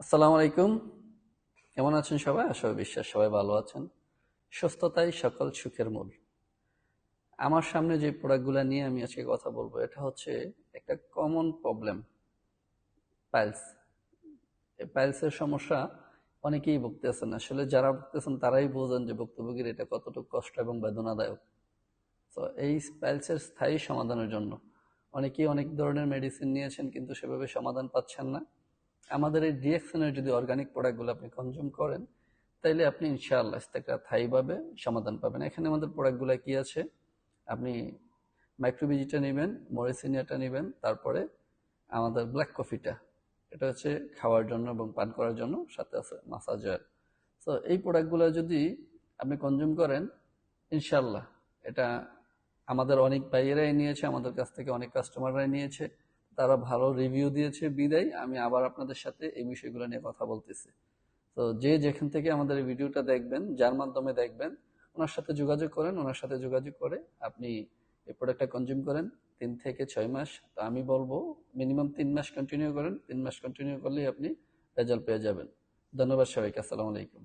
আসসালামু আলাইকুম। কেমন আছেন সবাই? আশা করি বিশ্বাস সবাই ভালো আছেন। সুস্থতাই সকল সুখের মূল। আমার সামনে যে প্রোডাক্টগুলো নিয়ে আমি আজকে কথা বলবো, এটা হচ্ছে একটা কমন প্রবলেম, পাইলস। এই পাইলসের সমস্যা অনেকেই ভুগতেছেন। আসলে যারা ভুগতেছেন তারাই বোঝেন যে ভুক্তভোগীর এটা কতটুকু কষ্ট এবং বেদনাদায়ক। তো এই পাইলসের স্থায়ী সমাধানের জন্য অনেকেই অনেক ধরনের মেডিসিন নিয়েছেন, কিন্তু সেভাবে সমাধান পাচ্ছেন না। আমাদের এই ডিএক্সএনের যদি অর্গানিক প্রোডাক্টগুলো আপনি কনজিউম করেন, তাইলে আপনি ইনশাআল্লাহ একটা স্থায়ীভাবে সমাধান পাবেন। এখানে আমাদের প্রোডাক্টগুলো কি আছে, আপনি মাইক্রোবিজিটা নেবেন, মরিসিনিয়াটা নেবেন, তারপরে আমাদের ব্ল্যাক কফিটা, এটা হচ্ছে খাওয়ার জন্য এবং পান করার জন্য, সাথে আছে মাসাজ অয়েল। তো এই প্রোডাক্টগুলো যদি আপনি কনজিউম করেন, ইনশাআল্লাহ এটা আমাদের অনেক ভাইয়েরাই নিয়েছে, আমাদের কাছ থেকে অনেক কাস্টমাররাই নিয়েছে, তারা ভালো রিভিউ দিয়েছে। বিদায় আমি আবার আপনাদের সাথে এই বিষয়গুলো নিয়ে কথা বলতেছি। তো যে যেখান থেকে আমাদের এই ভিডিওটা দেখবেন, যার মাধ্যমে দেখবেন, ওনার সাথে যোগাযোগ করেন। ওনার সাথে যোগাযোগ করে আপনি এই প্রোডাক্টটা কনজিউম করেন 3 থেকে 6 মাস। তো আমি বলবো মিনিমাম 3 মাস কন্টিনিউ করেন। 3 মাস কন্টিনিউ করলেই আপনি রেজাল্ট পেয়ে যাবেন। ধন্যবাদ সবাইকে। আসসালামু আলাইকুম।